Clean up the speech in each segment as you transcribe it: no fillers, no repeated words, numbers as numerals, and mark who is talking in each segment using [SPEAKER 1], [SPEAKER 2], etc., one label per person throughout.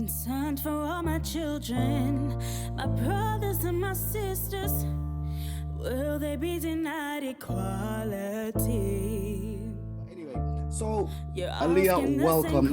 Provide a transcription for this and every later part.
[SPEAKER 1] concerned for all my children, my brothers and my sisters. Will they be denied equality?
[SPEAKER 2] Anyway, so Aliya, welcome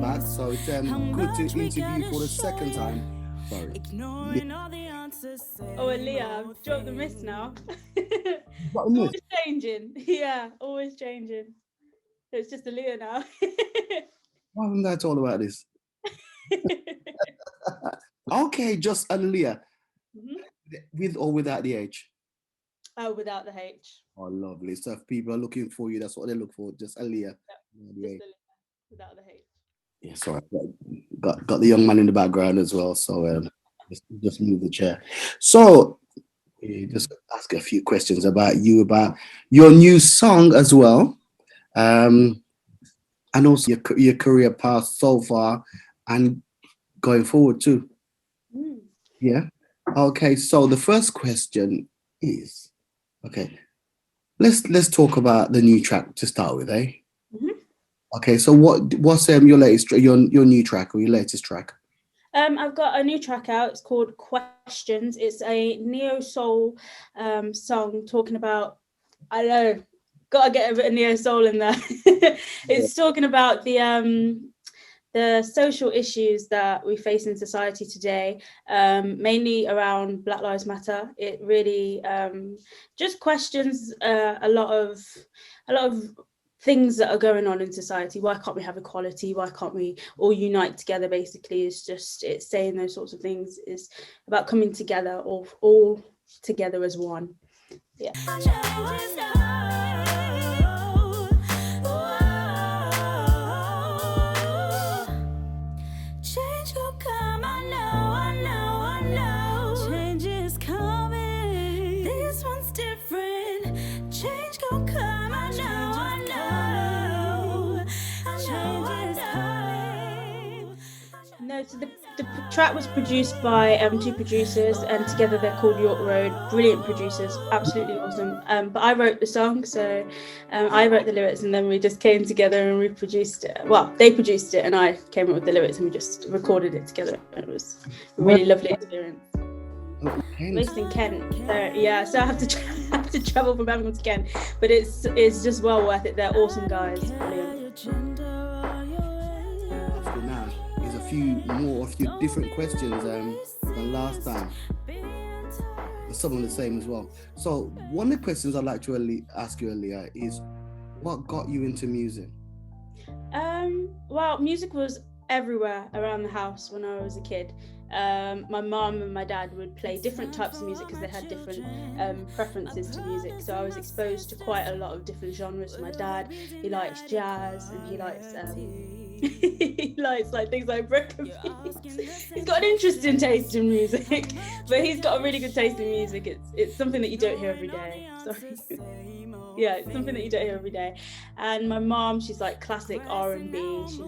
[SPEAKER 2] back. So it's good to interview you for the second time. Sorry.
[SPEAKER 1] Ignoring all the answers.
[SPEAKER 3] Oh, Aliya, I've dropped the miss now.
[SPEAKER 2] What a miss.
[SPEAKER 3] Always changing. Yeah, always changing. So it's just Aliya now.
[SPEAKER 2] Why haven't I told about this? Okay, just Aliya. With or without the H?
[SPEAKER 3] Oh, without the H.
[SPEAKER 2] Oh, lovely. So if people are looking for you, that's what they look for. Just Aliya.
[SPEAKER 3] Yeah, just Aliya, without the H.
[SPEAKER 2] Yeah, sorry. Got the young man in the background as well. So just move the chair. So just ask a few questions about your new song as well. And also your career path so far and going forward too. Yeah. Okay. So the first question is, okay, let's talk about the new track to start with, eh? Okay. So what's your latest your new track or your latest track?
[SPEAKER 3] I've got a new track out. It's called Questions. It's a neo soul song talking about, I don't know, gotta get a bit of neo soul in there. It's talking about the social issues that we face in society today, mainly around Black Lives Matter. It really just questions a lot of things that are going on in society. Why can't we have equality? Why can't we all unite together? Basically, it's saying those sorts of things. It's about coming together, all together as one. Yeah. No, so the track was produced by two producers, and together they're called York Road. Brilliant producers, absolutely awesome. But I wrote the song, so I wrote the lyrics, and then we just came together and we produced it. Well, they produced it, and I came up with the lyrics, and we just recorded it together. It was a really lovely experience. Based in Kent, so I have to travel from Birmingham to Kent, but it's just well worth it. They're awesome guys, brilliant.
[SPEAKER 2] Now, there's a few different questions than last time. Some of the same as well. So one of the questions I'd like to ask you, Aliya, is what got you into music?
[SPEAKER 3] Well, music was everywhere around the house when I was a kid. My mum and my dad would play different types of music because they had different preferences to music. So I was exposed to quite a lot of different genres. My dad, he likes jazz, and he likes he likes like things like broken beats. He's got an interesting taste in music, but he's got a really good taste in music. It's something that you don't hear every day. Sorry. Yeah, it's something that you don't hear every day. And my mom, she's like classic R&B. She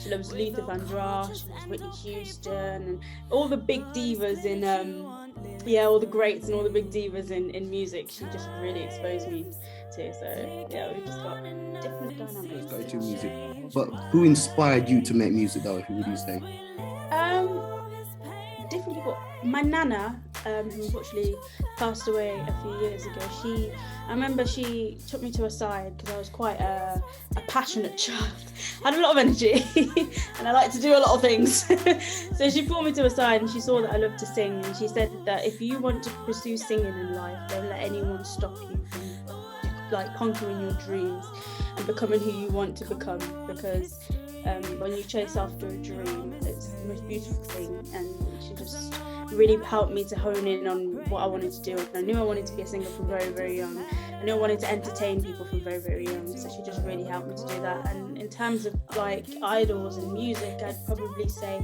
[SPEAKER 3] loves Luther Vandross, she loves Whitney Houston, and all the big divas in all the greats and all the big divas in music. She just really exposed me to. So yeah, we just got different dynamics.
[SPEAKER 2] Go to music. But who inspired you to make music, though? Who would you say?
[SPEAKER 3] Different people. My nana, who unfortunately passed away a few years ago, I remember she took me to her side because I was quite a passionate child. I had a lot of energy and I like to do a lot of things. So she pulled me to her side and she saw that I loved to sing, and she said that if you want to pursue singing in life, don't let anyone stop you from like conquering your dreams and becoming who you want to become, because when you chase after a dream, it's the most beautiful thing. And she just really helped me to hone in on what I wanted to do. And I knew I wanted to be a singer from very, very young. I knew I wanted to entertain people from very, very young. So she just really helped me to do that. And in terms of like idols and music, I'd probably say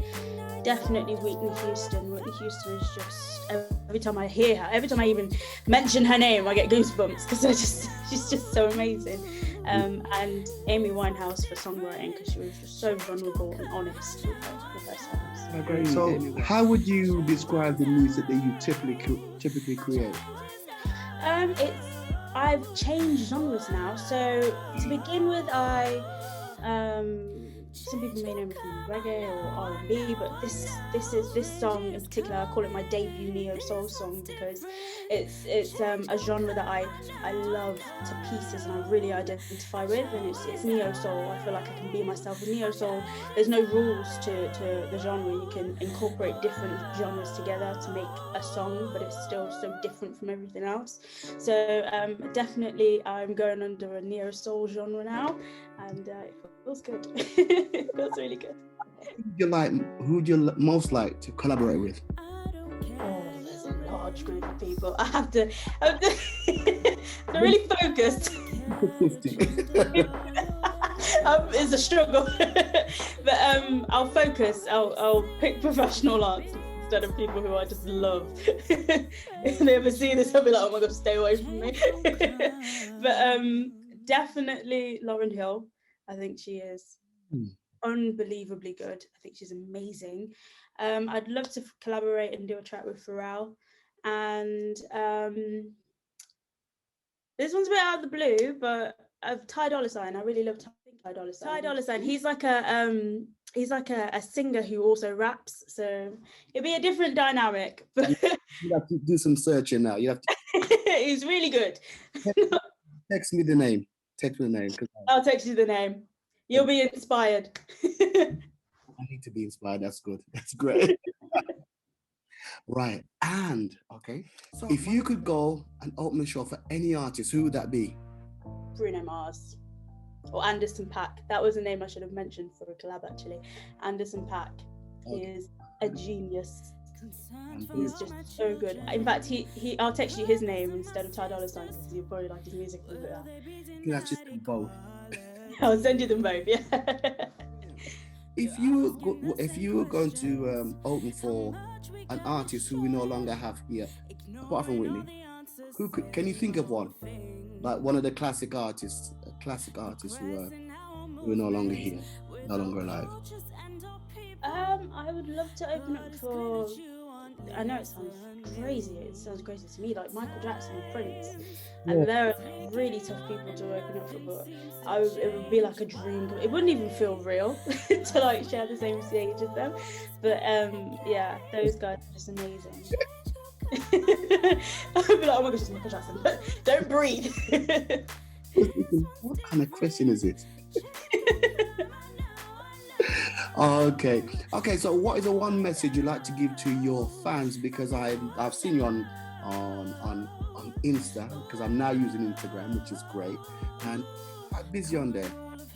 [SPEAKER 3] definitely Whitney Houston. Whitney Houston is just, every time I hear her, every time I even mention her name, I get goosebumps because she's just so amazing. And Amy Winehouse for songwriting, because she was just so vulnerable and honest with her songs.
[SPEAKER 4] Okay, so how would you describe the music that you typically create?
[SPEAKER 3] I've changed genres now. So to begin with, I some people may know me from reggae or R&B, but this song in particular, I call it my debut neo soul song because it's a genre that I love to pieces and I really identify with, and it's neo soul. I feel like I can be myself with neo soul. There's no rules to the genre. You can incorporate different genres together to make a song, but it's still so different from everything else. So definitely I'm going under a neo soul genre now, and it feels good. It feels really good.
[SPEAKER 2] Who'd you most like to collaborate with?
[SPEAKER 3] Oh, there's a large group of people. I have to really focus. It's a struggle, but I'll focus. I'll pick professional artists instead of people who I just love. If they ever see this, I'll be like, oh my god, stay away from me. But definitely Lauryn Hill. I think she is unbelievably good. I think she's amazing. I'd love to collaborate and do a track with Pharrell. And this one's a bit out of the blue, but Ty Dolla $ign. I really love Ty Dolla $ign. Ty Dolla $ign. He's like a singer who also raps, so it'd be a different dynamic. But
[SPEAKER 2] You have to do some searching now. You have to.
[SPEAKER 3] He's really good.
[SPEAKER 2] Text me the name.
[SPEAKER 3] I'll text you the name. You'll be inspired.
[SPEAKER 2] I need to be inspired. That's good. That's great. Right. And okay. So if you could go and open a show for any artist, who would that be?
[SPEAKER 3] Bruno Mars or Anderson .Paak. That was a name I should have mentioned for a collab actually. Anderson .Paak. He is a genius. He's just so good. In fact, I'll text you his name instead of Ty Dolla $ign because you probably like his music a little bit.
[SPEAKER 2] You have to do both.
[SPEAKER 3] I'll send you them both. Yeah.
[SPEAKER 2] If you were going to open for an artist who we no longer have here, apart from Whitney, can you think of one? Like one of the classic artists who are no longer here, no longer alive.
[SPEAKER 3] I would love to open up for. I know it sounds crazy. It sounds crazy to me, like Michael Jackson and Prince, and they're really tough people to open up for. But it would be like a dream. It wouldn't even feel real to like share the same stage as them. But yeah, those guys are just amazing. I'd be like, oh my gosh, it's Michael Jackson, but don't breathe.
[SPEAKER 2] What kind of question is it? Okay. So, what is the one message you'd like to give to your fans? Because I've seen you on Insta, because I'm now using Instagram, which is great, and I'm busy on there.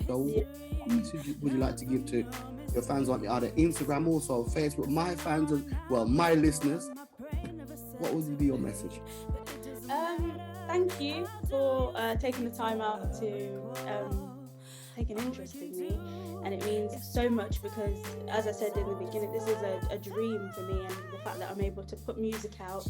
[SPEAKER 2] So, what message would you like to give to your fans on either Instagram, also Facebook? My fans, my listeners. What would be your message?
[SPEAKER 3] Thank you for taking the time out to take an interest in me, and it means so much because, as I said in the beginning, this is a dream for me, and the fact that I'm able to put music out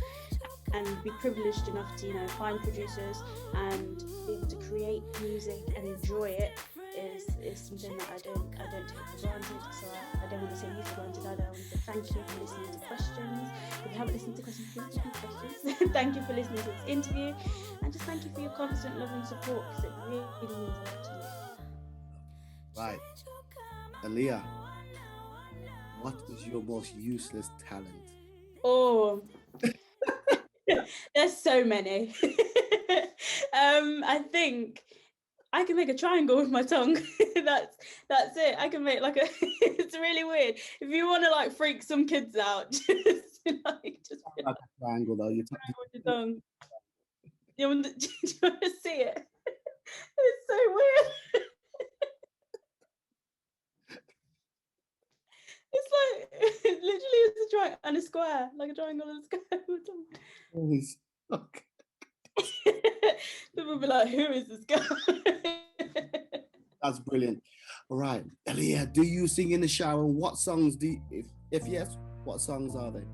[SPEAKER 3] and be privileged enough to find producers and be able to create music and enjoy it is something that I don't take for granted. So I don't want to say you for granted either. I want to thank you for listening to questions. If you haven't listened to questions, please listen to questions. Thank you for listening to this interview, and just thank you for your constant love and support, because it really means a lot to me.
[SPEAKER 2] Right. Aliya, what is your most useless talent?
[SPEAKER 3] Oh, there's so many. I think I can make a triangle with my tongue. That's it. I can make it's really weird. If you want to freak some kids out, just
[SPEAKER 2] a triangle though. You
[SPEAKER 3] with your tongue. Do you want to see it? It's so weird. It's literally it's a triangle and a square, like a triangle and a square.
[SPEAKER 2] Okay.
[SPEAKER 3] People will be like, who is this guy?
[SPEAKER 2] That's brilliant. All right, Aliya, do you sing in the shower? What songs if yes, what songs are they?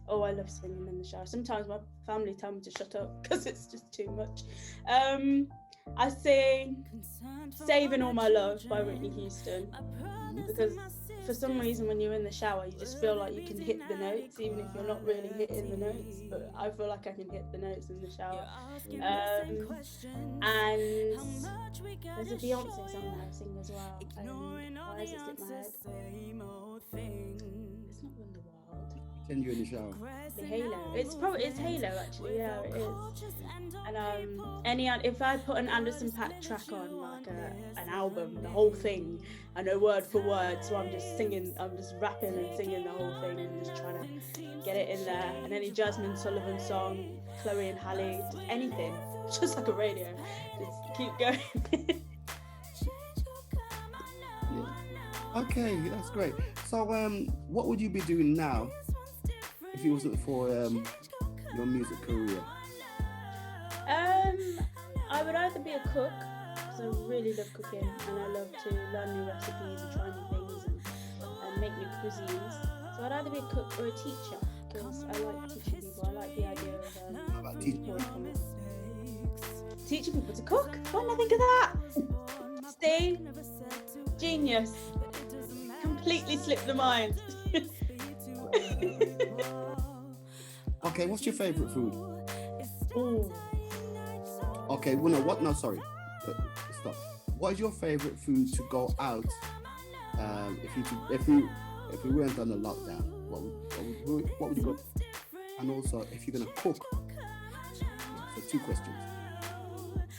[SPEAKER 3] Oh, I love singing in the shower. Sometimes my family tell me to shut up because it's just too much. I sing Saving All My Love by Whitney Houston, because for some reason when you're in the shower, you just feel like you can hit the notes, even if you're not really hitting the notes. But I feel like I can hit the notes in the shower. And there's a Beyonce song that I sing as well. Why does it slip my head? It's not Wonderworld.
[SPEAKER 2] Pretend you're in the shower.
[SPEAKER 3] The Halo. It's Halo actually. Yeah, it is. And if I put an Anderson .Paak track on, like an album, the whole thing, I know word for word, so I'm just rapping and singing the whole thing and just trying to get it in there. And any Jasmine Sullivan song, Chloe and Halle, just anything, just like a radio, just keep going.
[SPEAKER 2] Yeah. Okay, that's great. So, what would you be doing now if it wasn't for your music career?
[SPEAKER 3] I would either be a cook, because I really love cooking and I love to learn new recipes and try new things and make new cuisines. So I'd either be a cook or a teacher, because I like teaching people. I like the idea of teaching people to cook. Why didn't I think of that? See? Genius. Completely slipped the mind.
[SPEAKER 2] Okay, what's your favourite food?
[SPEAKER 3] Ooh.
[SPEAKER 2] Okay, well, no, sorry. Stop. What is your favourite food to go out? If you weren't on the lockdown, what would you go? And also, if you're gonna cook. So 2 questions.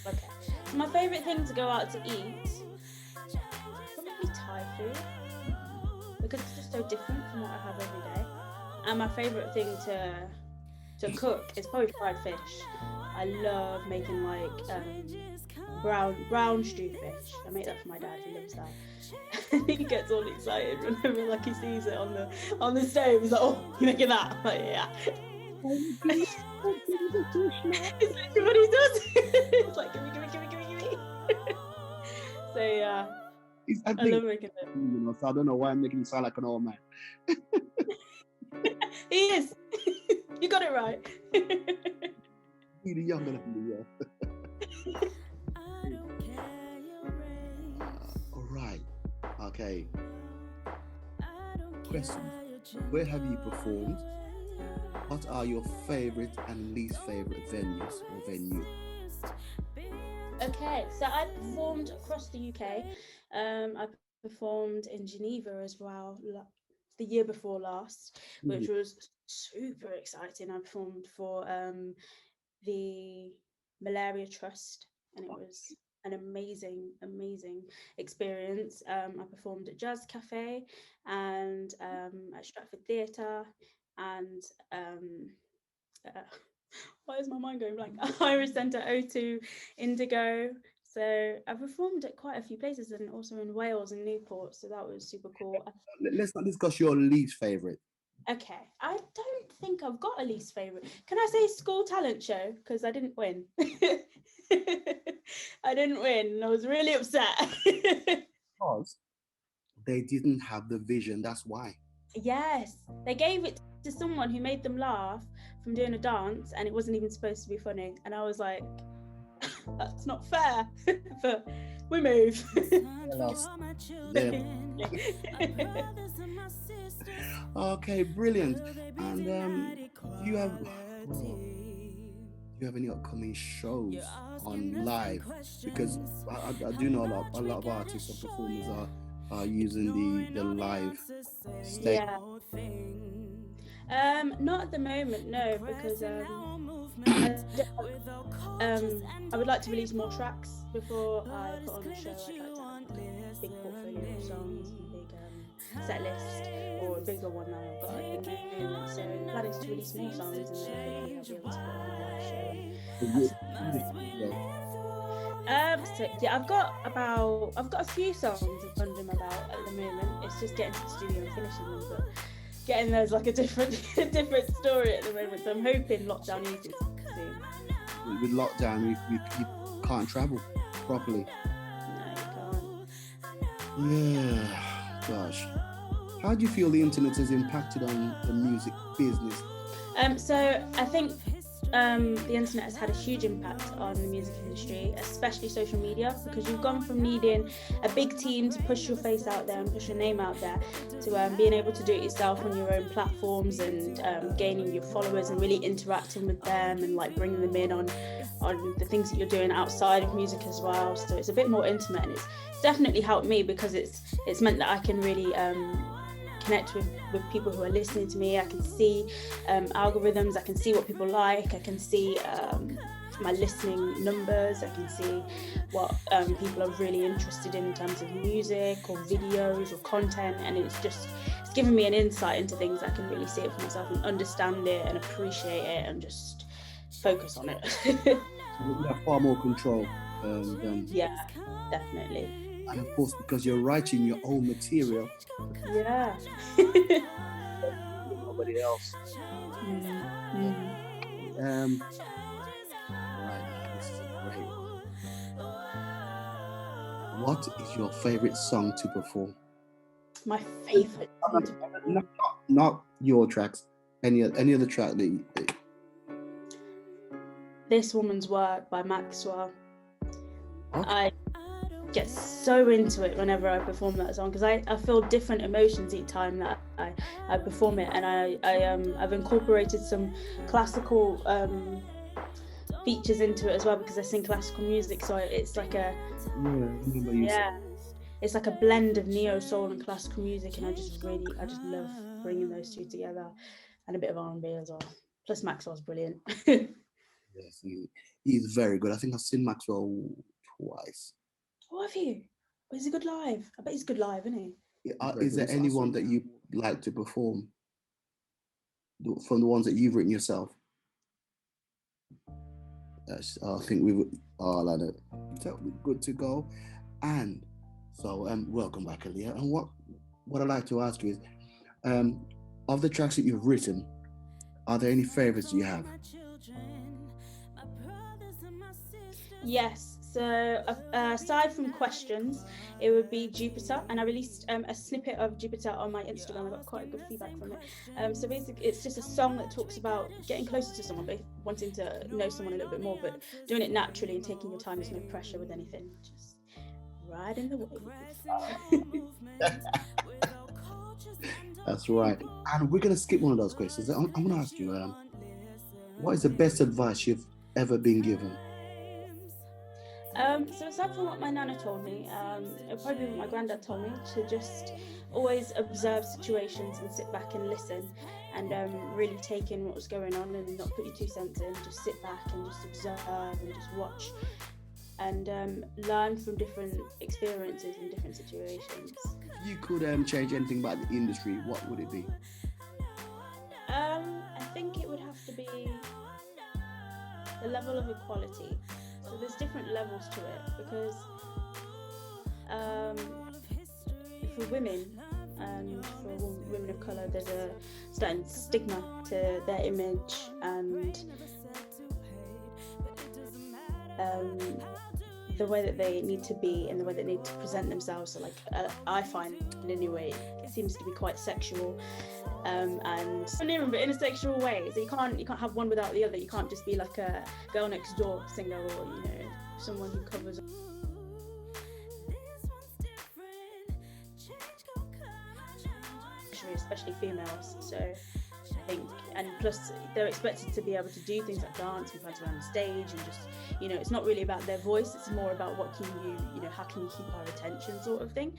[SPEAKER 3] Okay. So my favourite thing to go out to eat, probably Thai food, because it's just so different from what I have every day. And my favourite thing to cook is probably fried fish. I love making like brown stew fish. I make that for my dad. He loves that. He gets all excited whenever like he sees it on the stove. He's like, "Oh, you're making that?" I'm like, yeah. It's literally what he does. It's like, give me. So yeah, I love making it.
[SPEAKER 2] So I don't know why I'm making him sound like an old man.
[SPEAKER 3] He is. You got it right.
[SPEAKER 2] Really younger than me, yeah. All right. Okay. Question: where have you performed? What are your favorite and least favorite venues or venue?
[SPEAKER 3] Okay, so I performed across the UK. I performed in Geneva as well the year before last, which was super exciting. I performed for the Malaria Trust, and it was an amazing experience. I performed at Jazz Cafe and at Stratford Theatre and why is my mind going blank? Irish Centre, O2, Indigo. So I performed at quite a few places and also in Wales and Newport, so that was super cool.
[SPEAKER 2] Let's not discuss your least favourite.
[SPEAKER 3] Okay, I don't think I've got a least favourite. Can I say school talent show? Because I didn't win. I didn't win, and I was really upset.
[SPEAKER 2] Because they didn't have the vision, that's why.
[SPEAKER 3] Yes, they gave it to someone who made them laugh from doing a dance, and it wasn't even supposed to be funny. And I was like, that's not fair. But we move.
[SPEAKER 2] Okay, brilliant. And do you have any upcoming shows on live? Because I do know a lot of artists or performers are using the live stage.
[SPEAKER 3] Yeah. Not at the moment, no, because I would like to release more tracks before I put on a show. I'd like to have a big portfolio of songs and a big set list, or a bigger one that I've got at the moment. So I'm planning to release more songs, and then hopefully I'll be able to put on a live show. So yeah, I've got a few songs under my belt at the moment. It's just getting to the studio and finishing them, but getting there's like a different story at the moment. So I'm hoping lockdown eases soon.
[SPEAKER 2] With lockdown, you can't travel properly.
[SPEAKER 3] No, you can't.
[SPEAKER 2] Yeah, gosh. How do you feel the internet has impacted on the music business?
[SPEAKER 3] So I think the internet has had a huge impact on the music industry, especially social media, because you've gone from needing a big team to push your face out there and push your name out there to being able to do it yourself on your own platforms and gaining your followers and really interacting with them and like bringing them in on the things that you're doing outside of music as well. So it's a bit more intimate, and it's definitely helped me because it's meant that I can really connect with people who are listening to me. I can see algorithms, I can see what people like, I can see my listening numbers, I can see what people are really interested in terms of music or videos or content, and it's given me an insight into things. I can really see it for myself and understand it and appreciate it and just focus on it.
[SPEAKER 2] You have far more control than...
[SPEAKER 3] Yeah, definitely.
[SPEAKER 2] And of course, because you're writing your own material.
[SPEAKER 3] Yeah.
[SPEAKER 2] Nobody else.
[SPEAKER 3] Mm-hmm.
[SPEAKER 2] Right, this is great. What is your favorite song to perform?
[SPEAKER 3] My favorite.
[SPEAKER 2] Not your tracks. Any other track that you...
[SPEAKER 3] This Woman's Work by Maxwell.
[SPEAKER 2] Okay.
[SPEAKER 3] I get so into it whenever I perform that song because I feel different emotions each time that I perform it, and I've incorporated some classical features into it as well because I sing classical music, so it's like it's like a blend of neo soul and classical music, and I just love bringing those two together, and a bit of R&B as well. Plus Maxwell's brilliant.
[SPEAKER 2] Yes, he's very good. I think I've seen Maxwell twice.
[SPEAKER 3] Oh, have you? Is he good live? I bet he's good live, isn't he?
[SPEAKER 2] Is there anyone that you like to perform from the ones that you've written yourself? I think we would. Oh, like that. So good to go. And so, welcome back, Aliya. And what I'd like to ask you is, of the tracks that you've written, are there any favorites you have?
[SPEAKER 3] Yes. So aside from Questions, it would be Jupiter, and I released a snippet of Jupiter on my Instagram. I got quite good feedback from it. So basically, it's just a song that talks about getting closer to someone, but wanting to know someone a little bit more, but doing it naturally and taking your time. There's no pressure with anything. Just riding the wave.
[SPEAKER 2] That's right. And we're going to skip one of those questions. I'm going to ask you, what is the best advice you've ever been given?
[SPEAKER 3] So aside from what my nana told me, it would probably be what my granddad told me, to just always observe situations and sit back and listen and really take in what was going on and not put your 2 cents in, just sit back and just observe and just watch and learn from different experiences and different situations.
[SPEAKER 2] If you could change anything about the industry, what would it be?
[SPEAKER 3] I think it would have to be the level of equality. So there's different levels to it because for women and for women of colour, there's a certain stigma to their image and the way that they need to be and the way they need to present themselves. So I find anyway, it seems to be quite sexual and but in a sexual way. So you can't have one without the other. You can't just be like a girl next door singer or someone who covers. Especially females. So I think, and plus they're expected to be able to do things like dance and prance around the stage and just, it's not really about their voice, it's more about what can you, how can you keep our attention sort of thing.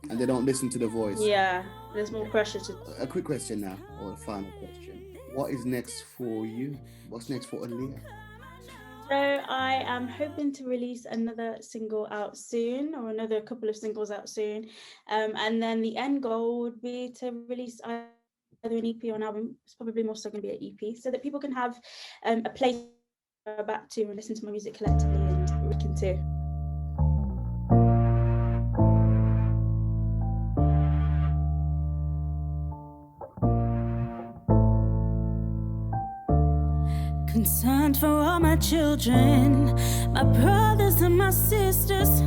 [SPEAKER 2] And they don't listen to the voice.
[SPEAKER 3] Yeah, there's more pressure to...
[SPEAKER 2] A quick question now, or a final question. What is next for you? What's next for Aliya?
[SPEAKER 3] So I am hoping to release another single out soon, or another couple of singles out soon. And then the end goal would be to release either an EP or an album. It's probably more so going to be an EP, so that people can have a place to go back to and listen to my music collectively and Rican too.
[SPEAKER 1] Concerned for all my children, my brothers and my sisters.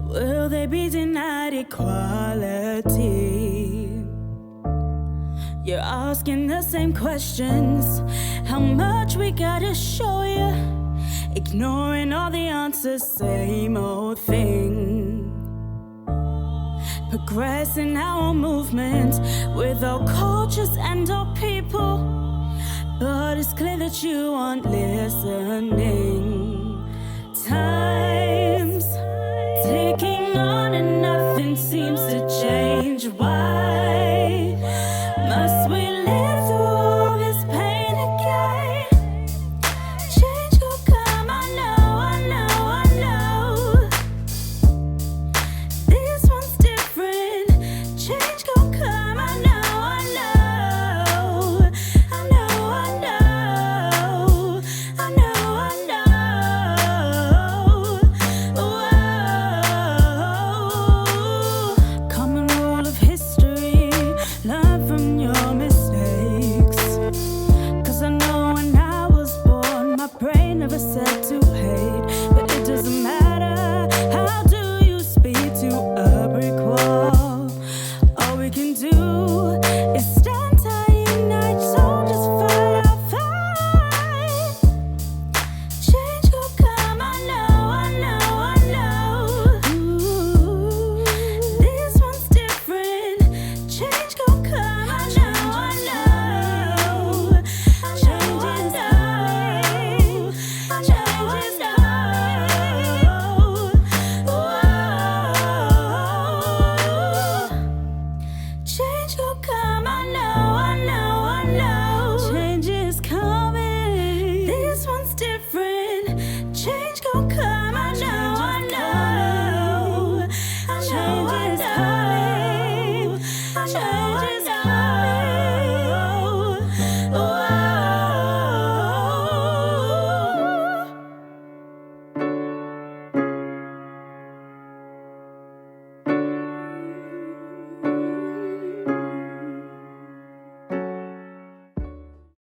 [SPEAKER 1] Will they be denied equality? You're asking the same questions. How much we gotta show you? Ignoring all the answers, same old thing. Progressing our movement with our cultures and our people. But it's clear that you aren't listening. Time's ticking on and nothing seems to change. Why?